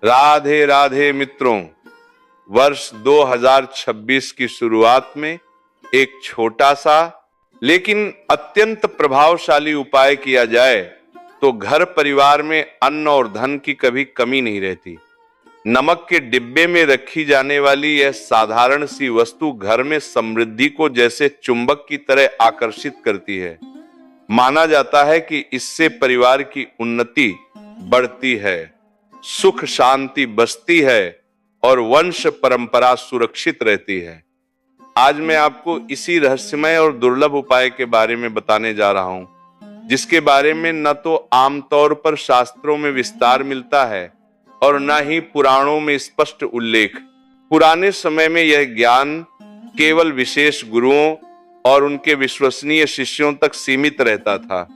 राधे राधे मित्रों। वर्ष 2026 की शुरुआत में एक छोटा सा लेकिन अत्यंत प्रभावशाली उपाय किया जाए तो घर परिवार में अन्न और धन की कभी कमी नहीं रहती। नमक के डिब्बे में रखी जाने वाली यह साधारण सी वस्तु घर में समृद्धि को जैसे चुंबक की तरह आकर्षित करती है। माना जाता है कि इससे परिवार की उन्नति बढ़ती है, सुख शांति बसती है और वंश परंपरा सुरक्षित रहती है। आज मैं आपको इसी रहस्यमय और दुर्लभ उपाय के बारे में बताने जा रहा हूं, जिसके बारे में न तो आमतौर पर शास्त्रों में विस्तार मिलता है और न ही पुराणों में स्पष्ट उल्लेख। पुराने समय में यह ज्ञान केवल विशेष गुरुओं और उनके विश्वसनीय शिष्यों तक सीमित रहता था।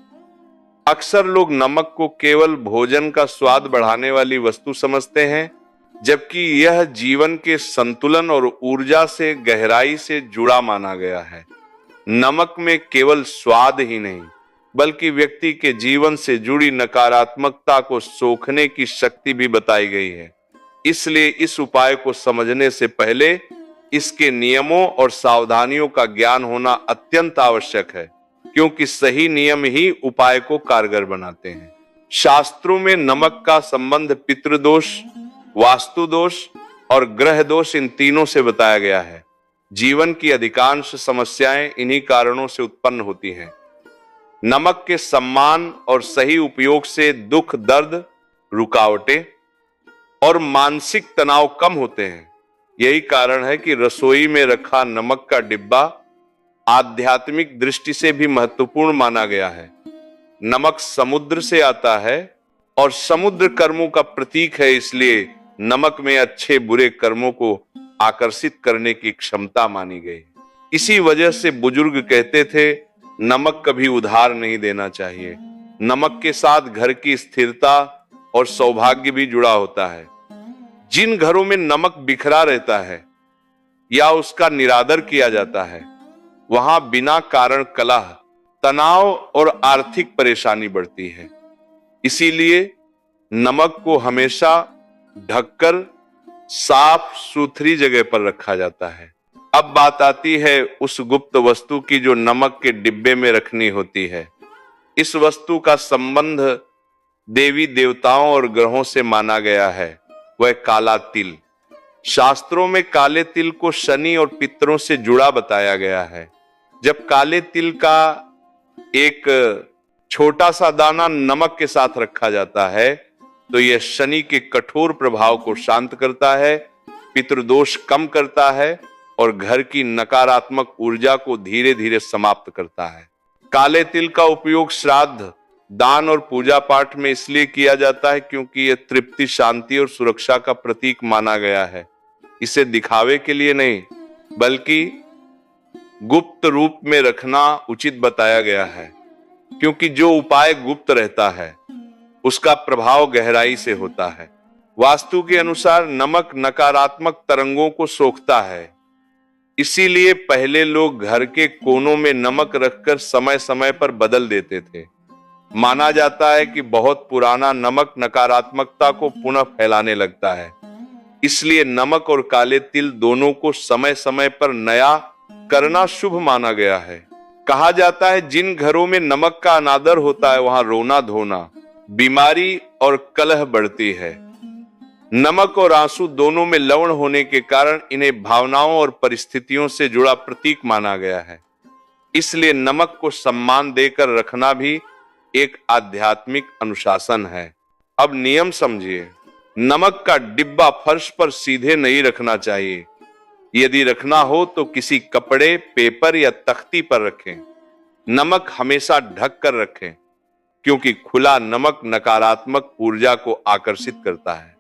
अक्सर लोग नमक को केवल भोजन का स्वाद बढ़ाने वाली वस्तु समझते हैं, जबकि यह जीवन के संतुलन और ऊर्जा से गहराई से जुड़ा माना गया है। नमक में केवल स्वाद ही नहीं, बल्कि व्यक्ति के जीवन से जुड़ी नकारात्मकता को सोखने की शक्ति भी बताई गई है। इसलिए इस उपाय को समझने से पहले इसके नियमों और सावधानियों का ज्ञान होना अत्यंत आवश्यक है, क्योंकि सही नियम ही उपाय को कारगर बनाते हैं। शास्त्रों में नमक का संबंध पितृदोष, वास्तु दोष और ग्रह दोष इन तीनों से बताया गया है। जीवन की अधिकांश समस्याएं इन्हीं कारणों से उत्पन्न होती हैं। नमक के सम्मान और सही उपयोग से दुख, दर्द, रुकावटें और मानसिक तनाव कम होते हैं। यही कारण है कि रसोई में रखा नमक का डिब्बा आध्यात्मिक दृष्टि से भी महत्वपूर्ण माना गया है। नमक समुद्र से आता है और समुद्र कर्मों का प्रतीक है, इसलिए नमक में अच्छे बुरे कर्मों को आकर्षित करने की क्षमता मानी गई। इसी वजह से बुजुर्ग कहते थे, नमक कभी उधार नहीं देना चाहिए। नमक के साथ घर की स्थिरता और सौभाग्य भी जुड़ा होता है। जिन घरों में नमक बिखरा रहता है या उसका निरादर किया जाता है, वहां बिना कारण कलह, तनाव और आर्थिक परेशानी बढ़ती है। इसीलिए नमक को हमेशा ढककर साफ सुथरी जगह पर रखा जाता है। अब बात आती है उस गुप्त वस्तु की जो नमक के डिब्बे में रखनी होती है। इस वस्तु का संबंध देवी देवताओं और ग्रहों से माना गया है, वह काला तिल। शास्त्रों में काले तिल को शनि और पितरों से जुड़ा बताया गया है। जब काले तिल का एक छोटा सा दाना नमक के साथ रखा जाता है तो यह शनि के कठोर प्रभाव को शांत करता है, पितृदोष कम करता है और घर की नकारात्मक ऊर्जा को धीरे धीरे समाप्त करता है। काले तिल का उपयोग श्राद्ध, दान और पूजा पाठ में इसलिए किया जाता है क्योंकि यह तृप्ति, शांति और सुरक्षा का प्रतीक माना गया है। इसे दिखावे के लिए नहीं, बल्कि गुप्त रूप में रखना उचित बताया गया है, क्योंकि जो उपाय गुप्त रहता है उसका प्रभाव गहराई से होता है। वास्तु के अनुसार नमक नकारात्मक तरंगों को सोखता है। इसीलिए पहले लोग घर के कोनों में नमक रखकर समय समय पर बदल देते थे। माना जाता है कि बहुत पुराना नमक नकारात्मकता को पुनः फैलाने लगता है। इसलिए नमक और काले तिल दोनों को समय समय पर नया करना शुभ माना गया है। कहा जाता है जिन घरों में नमक का अनादर होता है वहां रोना धोना, बीमारी और कलह बढ़ती है। नमक और आंसू दोनों में लवण होने के कारण इन्हें भावनाओं और परिस्थितियों से जुड़ा प्रतीक माना गया है। इसलिए नमक को सम्मान देकर रखना भी एक आध्यात्मिक अनुशासन है। अब नियम समझिए। नमक का डिब्बा फर्श पर सीधे नहीं रखना चाहिए। यदि रखना हो तो किसी कपड़े, पेपर या तख्ती पर रखें। नमक हमेशा ढक कर रखें, क्योंकि खुला नमक नकारात्मक ऊर्जा को आकर्षित करता है।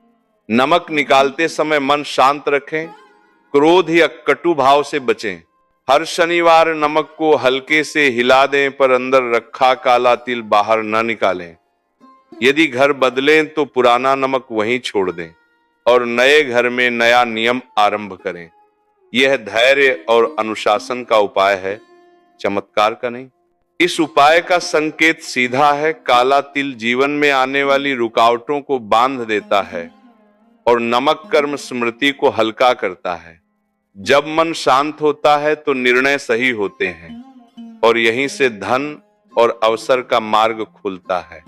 नमक निकालते समय मन शांत रखें, क्रोध या कटु भाव से बचें। हर शनिवार नमक को हल्के से हिला दें, पर अंदर रखा काला तिल बाहर न निकालें। यदि घर बदलें तो पुराना नमक वहीं छोड़ दें और नए घर में नया नियम आरंभ करें। यह धैर्य और अनुशासन का उपाय है, चमत्कार का नहीं। इस उपाय का संकेत सीधा है। काला तिल जीवन में आने वाली रुकावटों को बांध देता है और नमक कर्म स्मृति को हल्का करता है। जब मन शांत होता है तो निर्णय सही होते हैं और यहीं से धन और अवसर का मार्ग खुलता है।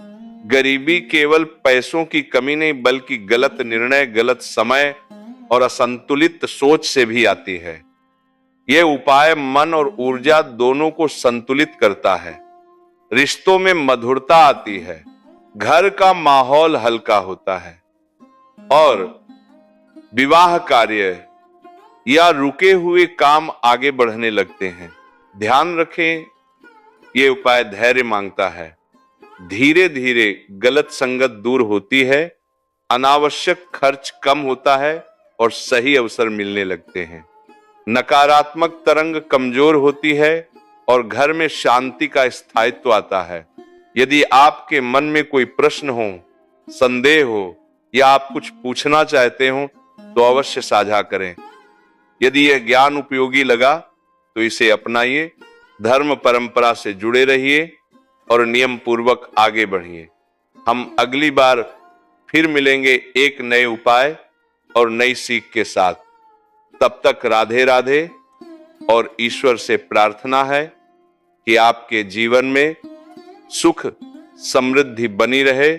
गरीबी केवल पैसों की कमी नहीं बल्कि गलत निर्णय, गलत समय और असंतुलित सोच से भी आती है। यह उपाय मन और ऊर्जा दोनों को संतुलित करता है। रिश्तों में मधुरता आती है, घर का माहौल हल्का होता है और विवाह कार्य या रुके हुए काम आगे बढ़ने लगते हैं। ध्यान रखें, यह उपाय धैर्य मांगता है। धीरे धीरे गलत संगत दूर होती है, अनावश्यक खर्च कम होता है और सही अवसर मिलने लगते हैं। नकारात्मक तरंग कमजोर होती है और घर में शांति का स्थायित्व आता है। यदि आपके मन में कोई प्रश्न हो, संदेह हो या आप कुछ पूछना चाहते हो तो अवश्य साझा करें। यदि यह ज्ञान उपयोगी लगा तो इसे अपनाइए, धर्म परंपरा से जुड़े रहिए और नियम पूर्वक आगे बढ़िए। हम अगली बार फिर मिलेंगे एक नए उपाय और नई सीख के साथ। तब तक राधे राधे और ईश्वर से प्रार्थना है कि आपके जीवन में सुख समृद्धि बनी रहे